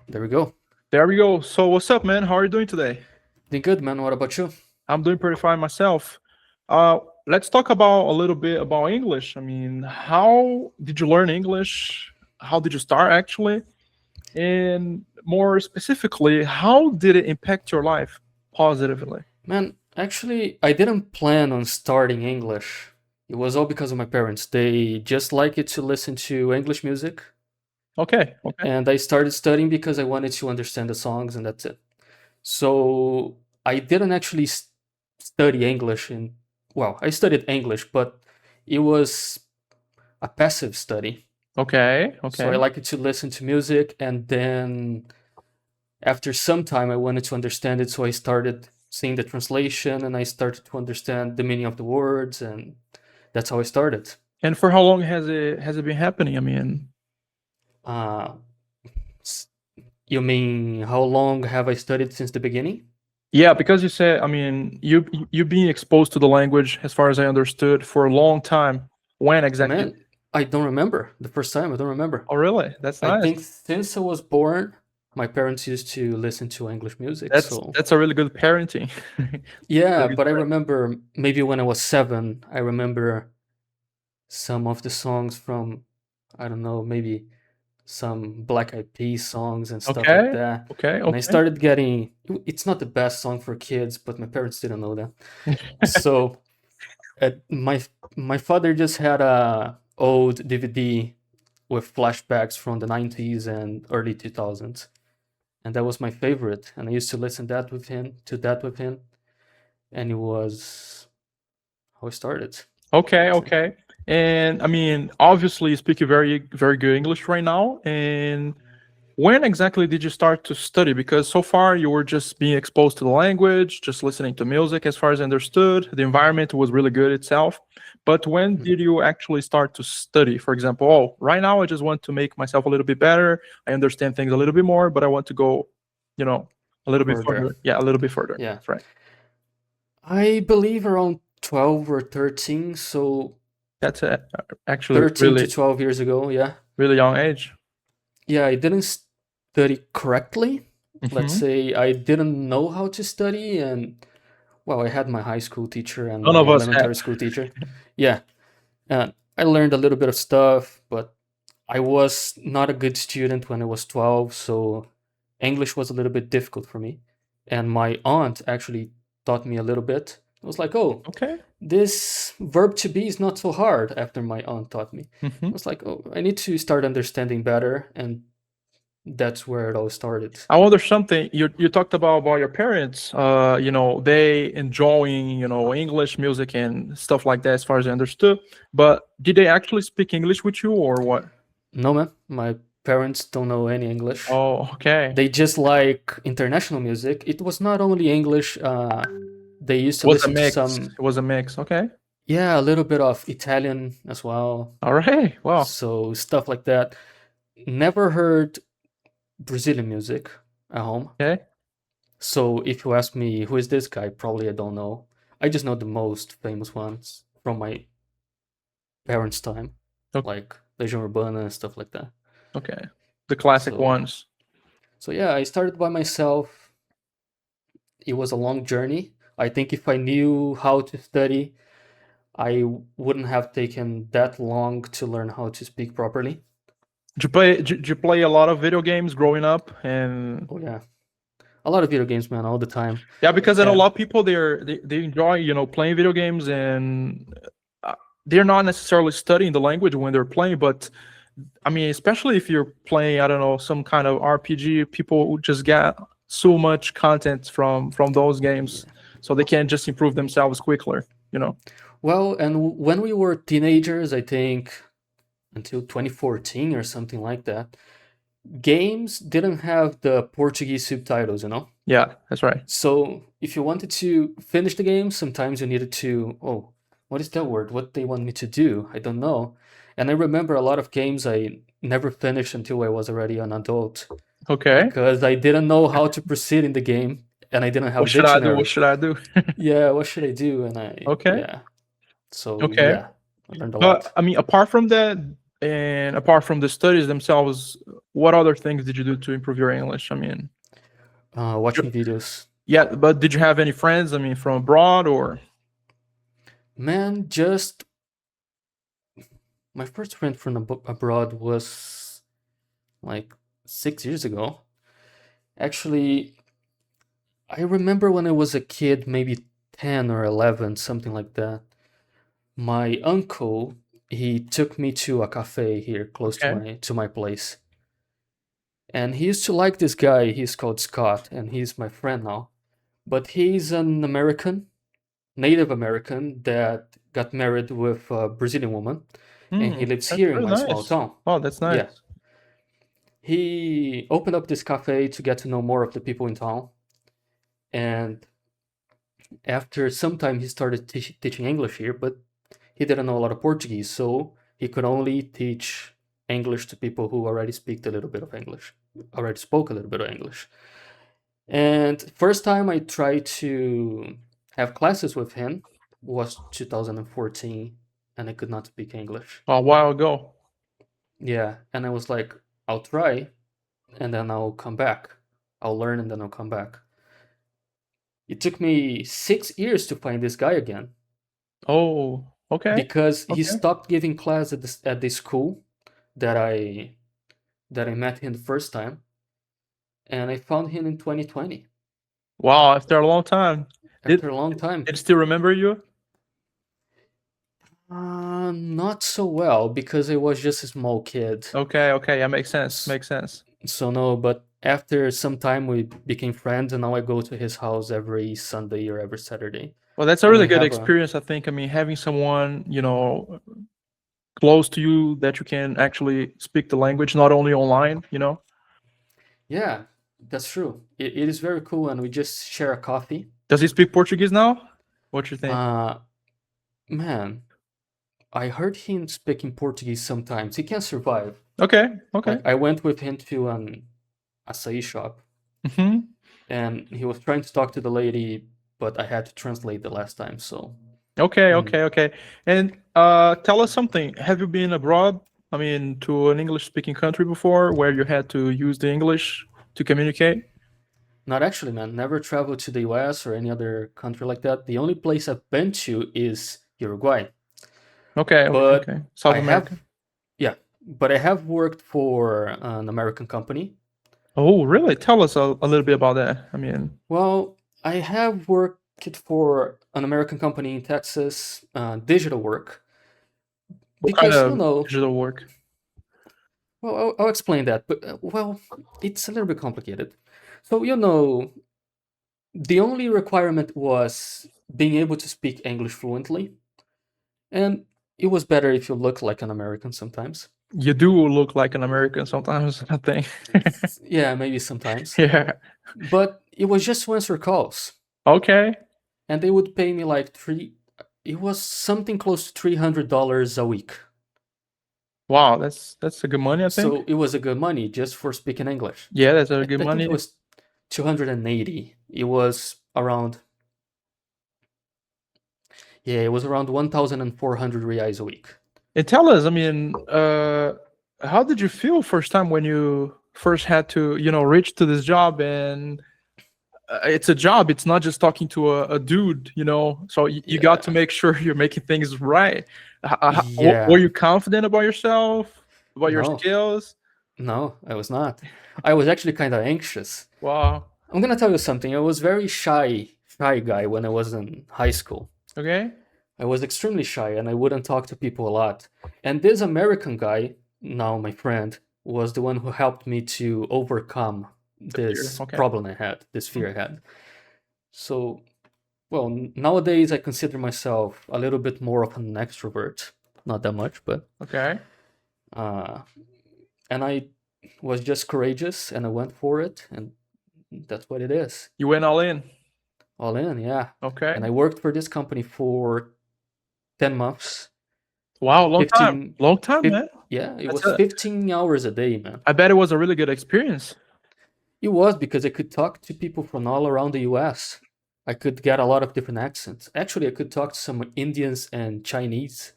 There we go. There we go. So what's up, man? How are you doing today? Doing good, man. What about you? I'm doing pretty fine myself. Let's talk about a little bit about English. I mean, how did you learn English? How did you start actually? And more specifically, how did it impact your life positively? Man, actually, I didn't plan on starting English. It was all because of my parents. They just like it to listen to English music. Okay. And I started studying because I wanted to understand the songs, and that's it. So I didn't actually study English. I studied English, but it was a passive study. Okay. So I liked to listen to music, and then after some time I wanted to understand it, so I started seeing the translation and I started to understand the meaning of the words, and that's how I started. And for how long has it been happening? I mean, you mean how long have I studied since the beginning? yeah, because you said, I mean, you being exposed to the language, as far as I understood, for a long time. When exactly? Man, I don't remember. The first time, I don't remember. Oh, really? That's nice. I think since I was born, my parents used to listen to English music. That's a really good parenting. Yeah, but I remember maybe when I was 7, I remember some of the songs from, I don't know, maybe some Black Eyed Peas songs and stuff like that. Okay. And I started getting, it's not the best song for kids, but my parents didn't know that. So my father just had a old DVD with flashbacks from the 90s and early 2000s. And that was my favorite. And I used to listen to that with him. And it was how I started. Okay. And I mean, obviously you speak very, very good English right now. And when exactly did you start to study? Because so far you were just being exposed to the language, just listening to music, as far as I understood. The environment was really good itself. But when did you actually start to study? For example, right now I just want to make myself a little bit better. I understand things a little bit more, but I want to go, a little bit further. Yeah, a little bit further. Yeah. That's right. I believe around 12 or 13, so that's actually 13 to 12 years ago, yeah. Really young age. Yeah, I didn't study correctly. Let's say I didn't know how to study, and I had my high school teacher and my elementary school teacher. Yeah, and I learned a little bit of stuff, but I was not a good student when I was 12, so English was a little bit difficult for me. And my aunt actually taught me a little bit. I was like, oh, okay, this verb to be is not so hard after my aunt taught me. I was like, oh, I need to start understanding better, and that's where it all started. I wonder something. You talked about your parents. They enjoying English music and stuff like that, as far as I understood. But did they actually speak English with you, or what? No, man. My parents don't know any English. Oh, okay. They just like international music. It was not only English. They used to listen to some. It was a mix. Okay. Yeah, a little bit of Italian as well. All right. Wow. So stuff like that. Never heard Brazilian music at home. Okay. So if you ask me who is this guy, probably I don't know. I just know the most famous ones from my parents' time, like Legião Urbana and stuff like that. Okay, the classic ones. So yeah, I started by myself. It was a long journey. I think if I knew how to study, I wouldn't have taken that long to learn how to speak properly. Did you play a lot of video games growing up? And oh yeah, a lot of video games, man, all the time. Yeah, because I know a lot of people they enjoy playing video games, and they're not necessarily studying the language when they're playing, but I mean, especially if you're playing, I don't know, some kind of RPG, people just get so much content from those games, so they can just improve themselves quicker, Well, and when we were teenagers, I think until 2014 or something like that, games didn't have the Portuguese subtitles, Yeah, that's right. So if you wanted to finish the game, sometimes you needed to, what is that word? What they want me to do? I don't know. And I remember a lot of games I never finished until I was already an adult. Okay. Because I didn't know how to proceed in the game, and I didn't have a dictionary. What should I do? Yeah, what should I do? And yeah. So yeah, I learned a lot. I mean, apart from that, and apart from the studies themselves, what other things did you do to improve your English? I mean, watching videos. Yeah, but did you have any friends? I mean, from abroad or? Man, just my first friend from abroad was like 6 years ago. Actually, I remember when I was a kid, maybe 10 or 11, something like that. My uncle, he took me to a cafe here close to my place. And he used to like this guy. He's called Scott, and he's my friend now. But he's an American, Native American, that got married with a Brazilian woman, and he lives here in my small town. Oh, that's nice. Yeah. He opened up this cafe to get to know more of the people in town. And after some time, he started teaching English here, but he didn't know a lot of Portuguese, so he could only teach English to people who already spoke a little bit of English. And first time I tried to have classes with him was 2014, and I could not speak English. A while ago. Yeah, and I was like, I'll try, and then I'll come back. I'll learn, and then I'll come back. It took me 6 years to find this guy again. Oh, okay. Because he stopped giving class at the school that I met him the first time, and I found him in 2020. Wow, after a long time. Did he still remember you? Not so well, because I was just a small kid. Okay, yeah, makes sense. So no, but after some time we became friends, and now I go to his house every Sunday or every Saturday. Well, that's a really good experience, I think. I mean, having someone, close to you that you can actually speak the language, not only online, Yeah, that's true. It is very cool, and we just share a coffee. Does he speak Portuguese now? What do you think? Man, I heard him speaking Portuguese sometimes. He can survive. Okay. Like, I went with him to an acai shop, and he was trying to talk to the lady, but I had to translate the last time, so... Okay. And tell us something. Have you been abroad, I mean, to an English-speaking country before, where you had to use the English to communicate? Not actually, man. Never traveled to the US or any other country like that. The only place I've been to is Uruguay. Okay. South America? But I have worked for an American company. Oh, really? Tell us a little bit about that. I mean... Well, I have worked for an American company in Texas, digital work. What kind of digital work? Well, I'll explain that, but it's a little bit complicated. So, the only requirement was being able to speak English fluently, and it was better if you look like an American sometimes. You do look like an American sometimes, I think. Yeah, maybe sometimes. Yeah. But it was just to answer calls. Okay. And they would pay me like it was something close to $300 a week. Wow, that's a good money, I think. So it was a good money just for speaking English. Yeah, that's a good money. It was 280. It was around 1,400 reais a week. And tell us, I mean, how did you feel first time when you first had to, reach to this job? And it's a job. It's not just talking to a dude, So you got to make sure you're making things right. Were you confident about yourself, about your skills? No, I was not. I was actually kind of anxious. Wow. I'm gonna tell you something. I was very shy guy when I was in high school. Okay. I was extremely shy, and I wouldn't talk to people a lot. And this American guy, now my friend, was the one who helped me to overcome this problem I had, this fear I had. So, nowadays I consider myself a little bit more of an extrovert. Not that much, but... Okay. And I was just courageous, and I went for it, and that's what it is. You went all in? All in, yeah. Okay. And I worked for this company for 10 months. Wow, long time, man. Yeah, it was 15 hours a day, man. I bet it was a really good experience. It was, because I could talk to people from all around the US. I could get a lot of different accents. Actually, I could talk to some Indians and Chinese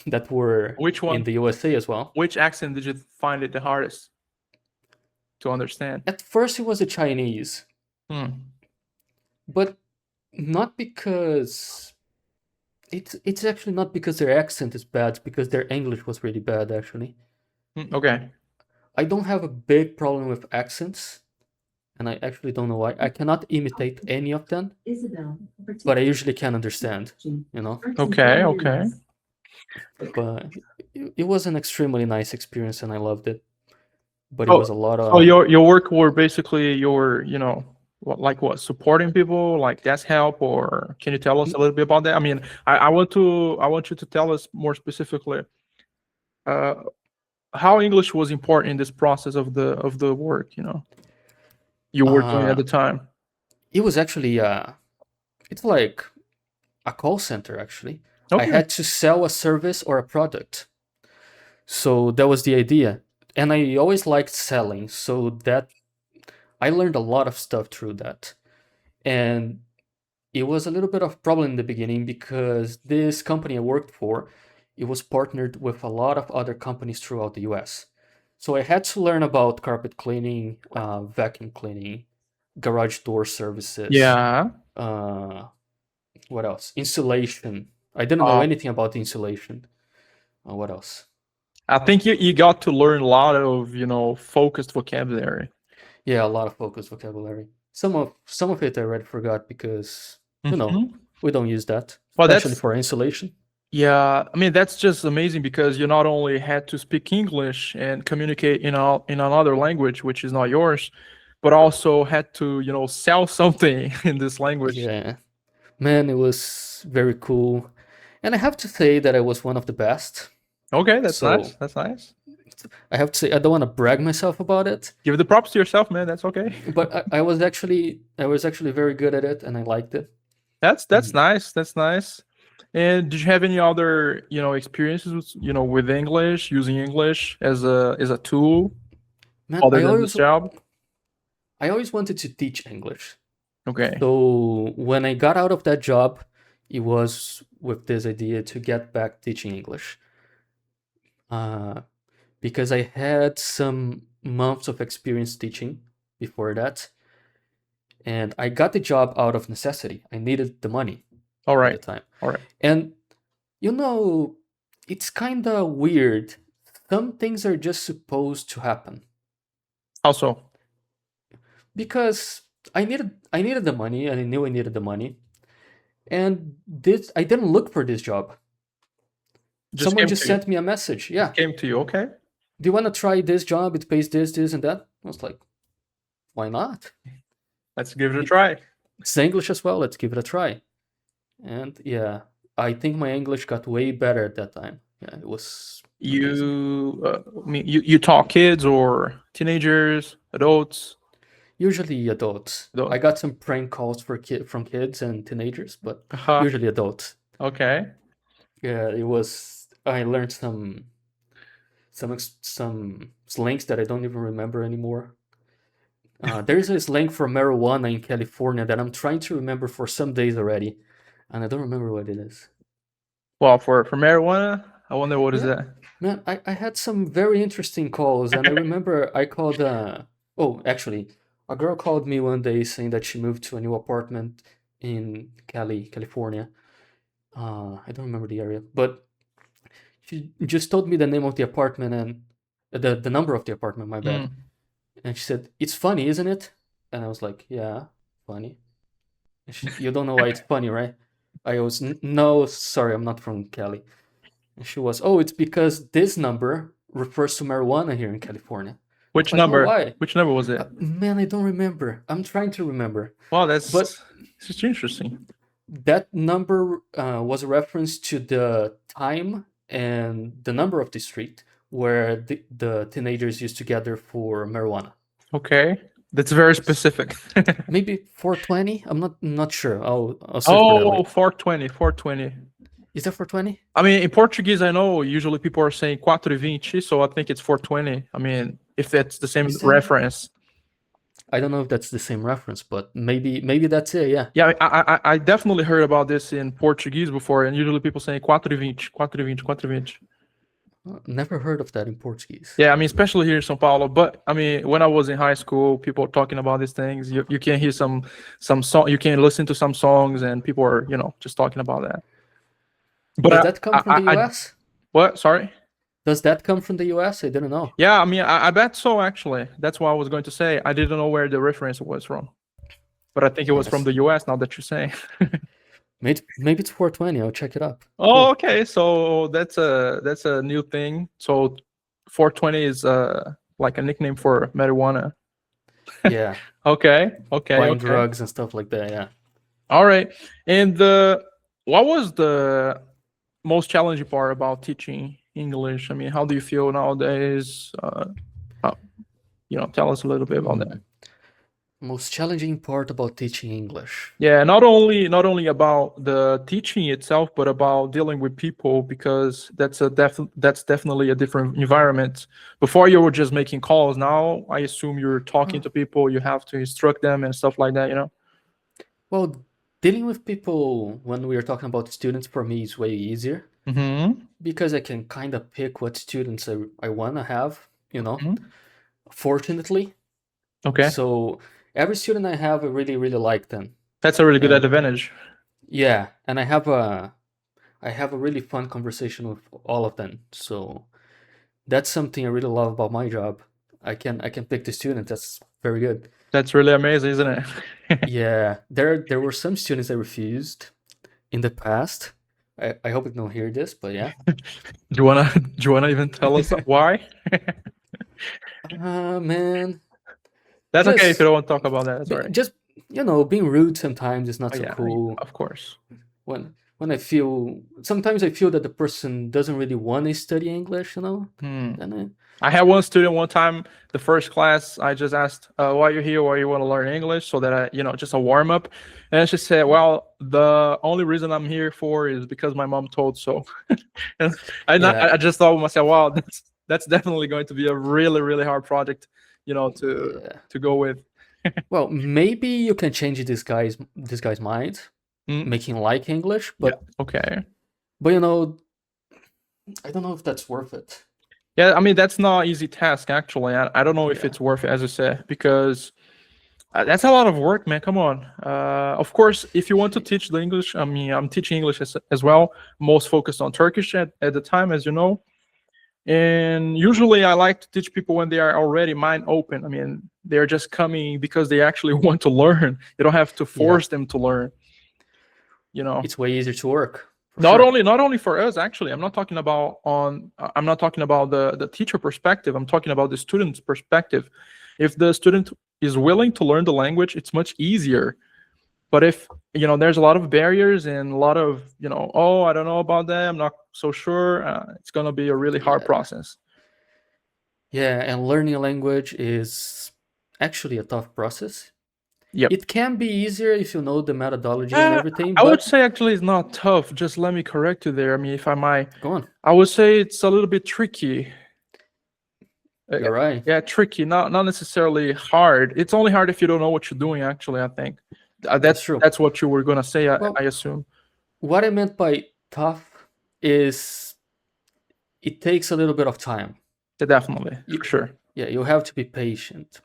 that were in the USA as well. Which accent did you find it the hardest? to understand? At first, it was the Chinese, but not because it's actually not because their accent is bad. It's because their English was really bad, actually. Okay. I don't have a big problem with accents, and I actually don't know why. I cannot imitate any of them, but I usually can understand, you know? Okay. But it was an extremely nice experience, and I loved it. But it was a lot of... So your work were basically what, supporting people, like desk help, or can you tell us a little bit about that? I mean, I want you to tell us more specifically how English was important in this process of the work, you were doing at the time. It was actually it's like a call center, actually. Okay. I had to sell a service or a product, so that was the idea. And I always liked selling, so that I learned a lot of stuff through that. And it was a little bit of a problem in the beginning because this company I worked for, it was partnered with a lot of other companies throughout the US. So I had to learn about carpet cleaning, vacuum cleaning, garage door services. Yeah. What else? Insulation. I didn't know anything about the insulation. What else? I think you got to learn a lot of, focused vocabulary. Yeah, a lot of focused vocabulary. Some of it I already forgot because, we don't use that, especially for insulation. Yeah, I mean, that's just amazing because you not only had to speak English and communicate in another language, which is not yours, but also had to, sell something in this language. Yeah, man, it was very cool. And I have to say that I was one of the best. Okay, that's nice. That's nice. I have to say, I don't want to brag myself about it. Give the props to yourself, man. That's okay. But I was actually very good at it, and I liked it. That's nice. That's nice. And did you have any other, experiences, with English, using English as a tool? Man, other than this job? I always wanted to teach English. Okay. So when I got out of that job, it was with this idea to get back teaching English. Because I had some months of experience teaching before that. And I got the job out of necessity. I needed the money. All right. At the time. All right. And, it's kind of weird. Some things are just supposed to happen. How so? Because I needed the money, and I knew I needed the money. And I didn't look for this job. Someone just sent me a message. Yeah. It came to you, okay. Do you want to try this job? It pays this, and that. I was like, why not? Let's give it a try. It's English as well. Let's give it a try. And yeah, I think my English got way better at that time. Yeah, it was. You talk kids or teenagers, adults? Usually adults. I got some prank calls from kids and teenagers, but usually adults. Okay. Yeah, it was. I learned some slangs that I don't even remember anymore. There's a slang for marijuana in California that I'm trying to remember for some days already, and I don't remember what it is. Well, for marijuana, I wonder what is that. Man, I had some very interesting calls, and I remember I called. Actually, a girl called me one day saying that she moved to a new apartment in California. I don't remember the area, but she just told me the name of the apartment and the number of the apartment, my bad. And she said, "It's funny, isn't it?" And I was like, "Yeah, funny." And you don't know why it's funny, right? I was, "No, sorry, I'm not from Cali." And she was, "Oh, it's because this number refers to marijuana here in California." Which number? Why? Which number was it? Man, I don't remember. I'm trying to remember. Well, that's interesting. That number was a reference to the time and the number of the street where the teenagers used to gather for marijuana. Okay, that's very specific. Maybe 420. I'm not sure. I'll search for that 420. Is that 420? I mean, in Portuguese, I know usually people are saying 420, so I think it's 420. I mean, if that's the same reference. I don't know if that's the same reference, but maybe that's it. Yeah. Yeah, I definitely heard about this in Portuguese before, and usually people say 420. Never heard of that in Portuguese. Yeah, I mean, especially here in São Paulo. But I mean, when I was in high school, people were talking about these things. You can hear some song. You can listen to some songs, and people are just talking about that. But Does that come from the US? What? Sorry. Does that come from the US? I didn't know. Yeah, I mean, I bet so. Actually, that's what I was going to say. I didn't know where the reference was from, but I think it was from the US. Now that you're saying. Maybe it's 420. I'll check it up. Oh, cool. Okay. So that's a new thing. So 420 is like a nickname for marijuana. Yeah. Okay. Buying drugs and stuff like that. Yeah. All right. And what was the most challenging part about teaching English? I mean, how do you feel nowadays? Tell us a little bit about that. Most challenging part about teaching English. Yeah, not only about the teaching itself, but about dealing with people, because that's definitely a different environment. Before you were just making calls. Now I assume you're talking to people. You have to instruct them and stuff like that. Well, dealing with people when we are talking about students for me is way easier because I can kind of pick what students I want to have. Fortunately. Okay. So every student I have, I really, really like them. That's a really good advantage. Yeah, and I have a really fun conversation with all of them. So that's something I really love about my job. I can pick the student. That's very good. That's really amazing, isn't it? Yeah, there were some students I refused in the past. I hope you don't hear this, but yeah. Do you wanna even tell us why? Man. That's okay if you don't want to talk about that. That's all right. Just being rude sometimes is not so cool. Of course. When sometimes I feel that the person doesn't really want to study English, And I had one student one time, the first class, I just asked, why you're here, why you want to learn English, so that just a warm up. And she said, well, the only reason I'm here for is because my mom told so. And I just thought to myself, wow, that's definitely going to be a really, really hard project, to go with. Well, maybe you can change this guy's mind, making like English, but okay. But I don't know if that's worth it. Yeah, I mean, that's not an easy task, actually. I don't know if it's worth it, as you said, because that's a lot of work, man. Come on. Of course, if you want to teach the English, I mean, I'm teaching English as well, most focused on Turkish at the time, as you know. And usually I like to teach people when they are already mind open. I mean, they're just coming because they actually want to learn. You don't have to force them to learn. It's way easier to work. Not only for us, actually. I'm not talking about the teacher perspective. I'm talking about the student's perspective. If the student is willing to learn the language, it's much easier. But if there's a lot of barriers and a lot of oh, I don't know about that, I'm not so sure, it's gonna be a really hard process. Yeah, and learning a language is actually a tough process. Yep. It can be easier if you know the methodology and everything. I would say actually it's not tough. Just let me correct you there. I mean, if I might. Go on. I would say it's a little bit tricky. You're right. Yeah, tricky. Not necessarily hard. It's only hard if you don't know what you're doing, actually, I think. That's true. That's what you were going to say, I assume. What I meant by tough is it takes a little bit of time. Yeah, definitely. For sure. Yeah, you have to be patient.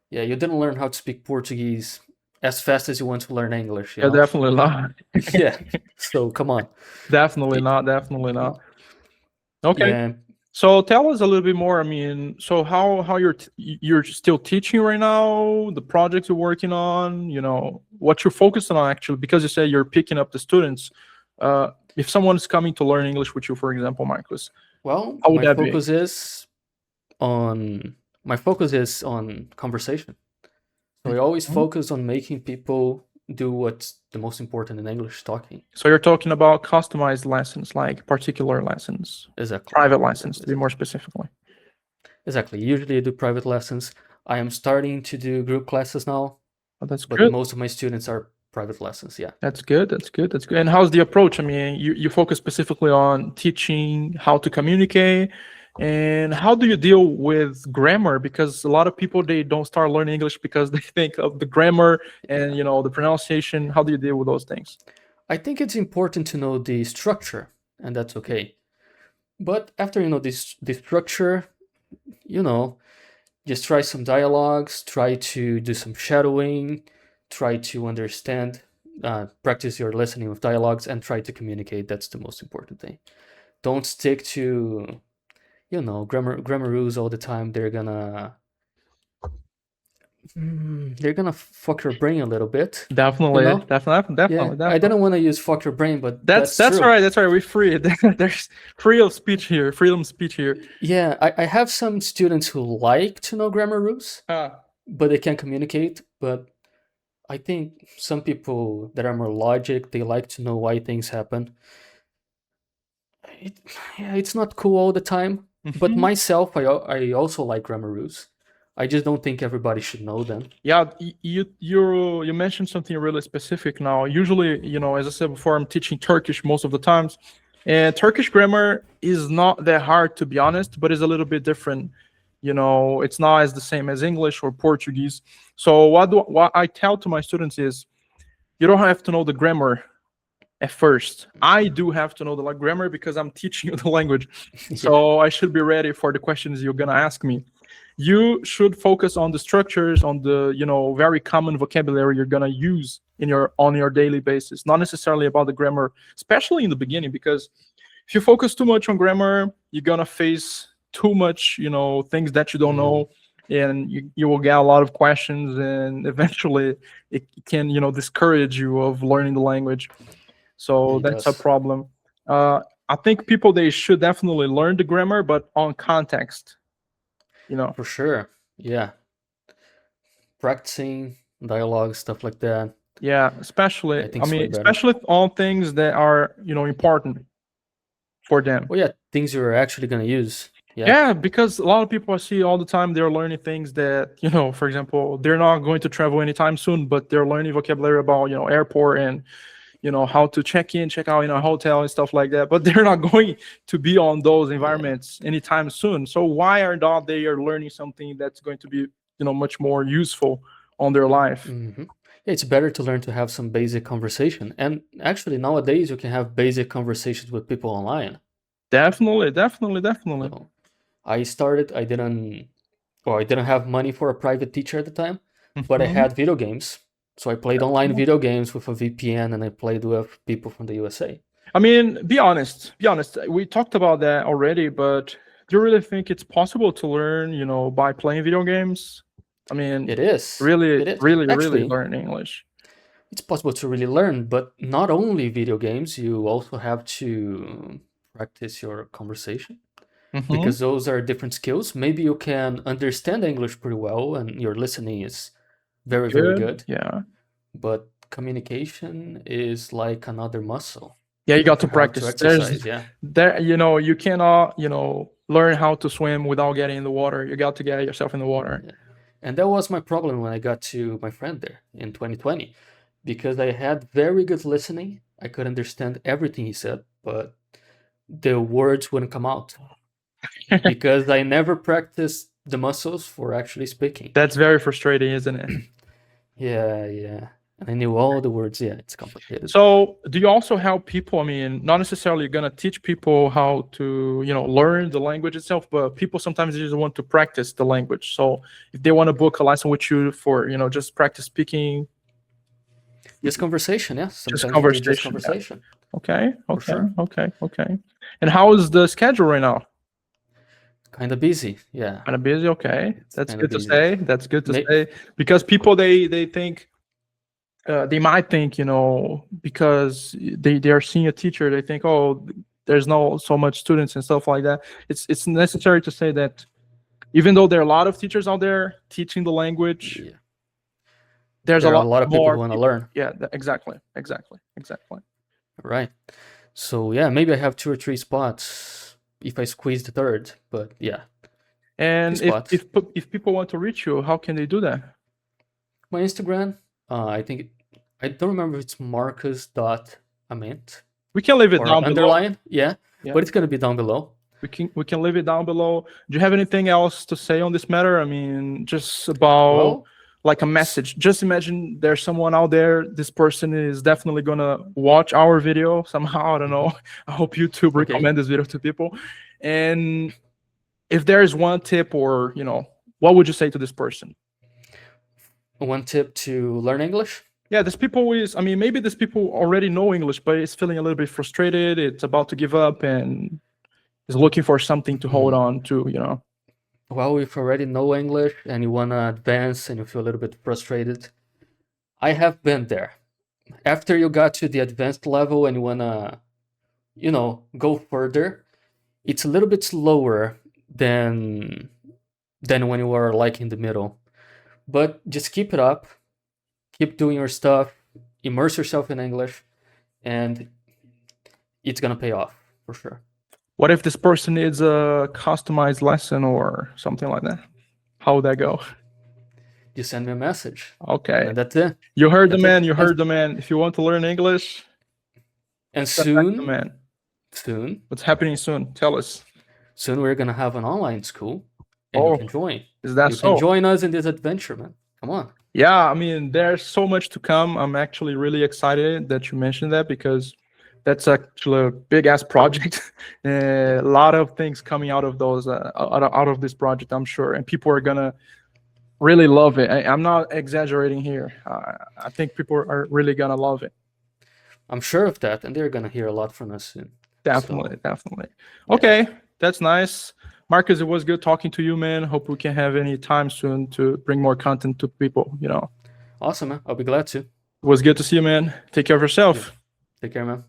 Yeah, you didn't learn how to speak Portuguese as fast as you want to learn English. Yeah, definitely not. Yeah, so come on. Definitely not. Okay. Yeah. So tell us a little bit more. I mean, so how you're still teaching right now, the projects you're working on, what you're focusing on actually, because you say you're picking up the students. If someone is coming to learn English with you, for example, Marcus. Well, my focus is on conversation. So I always focus on making people do what's the most important in English talking. So you're talking about customized lessons, like particular lessons. Exactly. Private lessons, to be more specifically. Exactly. Usually I do private lessons. I am starting to do group classes now. Oh, that's good. But most of my students are private lessons, yeah. That's good. And how's the approach? I mean, you focus specifically on teaching how to communicate. And how do you deal with grammar? Because a lot of people, they don't start learning English because they think of the grammar and, the pronunciation. How do you deal with those things? I think it's important to know the structure, and that's okay. But after this structure, just try some dialogues, try to do some shadowing, try to understand, practice your listening with dialogues, and try to communicate. That's the most important thing. Don't stick to grammar rules all the time. They're gonna fuck your brain a little bit. Definitely. I didn't want to use fuck your brain, but that's true. Right. That's right. We're free. There's freedom of speech here. Yeah, I have some students who like to know grammar rules, but they can't communicate. But I think some people that are more logic, they like to know why things happen. It's not cool all the time. But myself, I also like grammar rules. I just don't think everybody should know them. Yeah, you mentioned something really specific now. Usually, as I said before, I'm teaching Turkish most of the times. And Turkish grammar is not that hard, to be honest, but it's a little bit different. It's not as the same as English or Portuguese. So what I tell to my students is, you don't have to know the grammar at first. I do have to know the grammar because I'm teaching you the language. So I should be ready for the questions you're gonna ask me. You should focus on the structures, on the very common vocabulary you're gonna use on your daily basis, not necessarily about the grammar, especially in the beginning, because if you focus too much on grammar, you're gonna face too much things that you don't know, and you will get a lot of questions, and eventually it can discourage you of learning the language. So that's a problem. I think people, they should definitely learn the grammar, but on context. For sure. Yeah. Practicing dialogue, stuff like that. Yeah, especially on things that are important for them. Well, yeah, things you're actually gonna use. Yeah, because a lot of people I see all the time, they're learning things that, for example, they're not going to travel anytime soon, but they're learning vocabulary about, airport and, how to check in, check out in a hotel and stuff like that. But they're not going to be on those environments anytime soon. So why are they learning something that's going to be, much more useful on their life? Mm-hmm. It's better to learn to have some basic conversation. And actually, nowadays, you can have basic conversations with people online. Definitely. So I didn't have money for a private teacher at the time, but I had video games. So I played online video games with a VPN, and I played with people from the USA. I mean, be honest. We talked about that already, but do you really think it's possible to learn, by playing video games? I mean, it is. Really Actually, learn English. It's possible to really learn, but not only video games, you also have to practice your conversation. Because those are different skills. Maybe you can understand English pretty well, and your listening is very good. Yeah. But communication is like another muscle. Yeah, you got to practice. Exercise, you cannot, learn how to swim without getting in the water. You got to get yourself in the water. Yeah. And that was my problem when I got to my friend there in 2020, because I had very good listening. I could understand everything he said, but the words wouldn't come out because I never practiced the muscles for actually speaking. That's very frustrating, isn't it? Yeah. And I knew all the words. Yeah, it's complicated. So do you also help people? I mean, not necessarily going to teach people how to, learn the language itself, but people sometimes just want to practice the language. So if they want to book a lesson with you for, just practice speaking. Just conversation, yeah. Just conversation. Yeah. Okay. Sure. Okay. And how is the schedule right now? Kind of busy, yeah. Kind of busy, okay. That's good to say. That's good to say. Because people, they think, they might think, because they are seeing a teacher, they think, oh, there's no so much students and stuff like that. It's necessary to say that even though there are a lot of teachers out there teaching the language, there's a lot of people who want to learn. Yeah, exactly. Right. So yeah, maybe I have 2 or 3 spots if I squeeze the third, but yeah. And if people want to reach you, how can they do that? My Instagram, I don't remember if it's marcus.ament. We can leave it down underline, below. Yeah, but it's gonna be down below. We can leave it down below. Do you have anything else to say on this matter? I mean, just about like a message. Just imagine there's someone out there. This person is definitely gonna watch our video somehow. I don't know. I hope YouTube recommend this video to people. And if there is one tip, or what would you say to this person? One tip to learn English? Yeah, this people maybe these people already know English, but it's feeling a little bit frustrated. It's about to give up and is looking for something to hold on to. Well, if you already know English and you want to advance and you feel a little bit frustrated, I have been there. After you got to the advanced level and you want to, go further, it's a little bit slower than when you were like in the middle. But just keep it up. Keep doing your stuff. Immerse yourself in English. And it's going to pay off for sure. What if this person needs a customized lesson or something like that? How would that go? You send me a message. Okay. And that's it. You heard the man. You heard the man. If you want to learn English. And soon. Man. Soon. What's happening soon? Tell us. Soon we're going to have an online school. And you can join. Is that so? You can join us in this adventure, man. Come on. Yeah, there's so much to come. I'm actually really excited that you mentioned that, because that's actually a big ass project. A lot of things coming out of those out of this project, I'm sure, and people are gonna really love it. I'm not exaggerating here. I think people are really gonna love it. I'm sure of that, and they're gonna hear a lot from us soon. Definitely. Okay, that's nice. Marcus, it was good talking to you, man. Hope we can have any time soon to bring more content to people, Awesome, man. I'll be glad to. It was good to see you, man. Take care of yourself. Take care, man.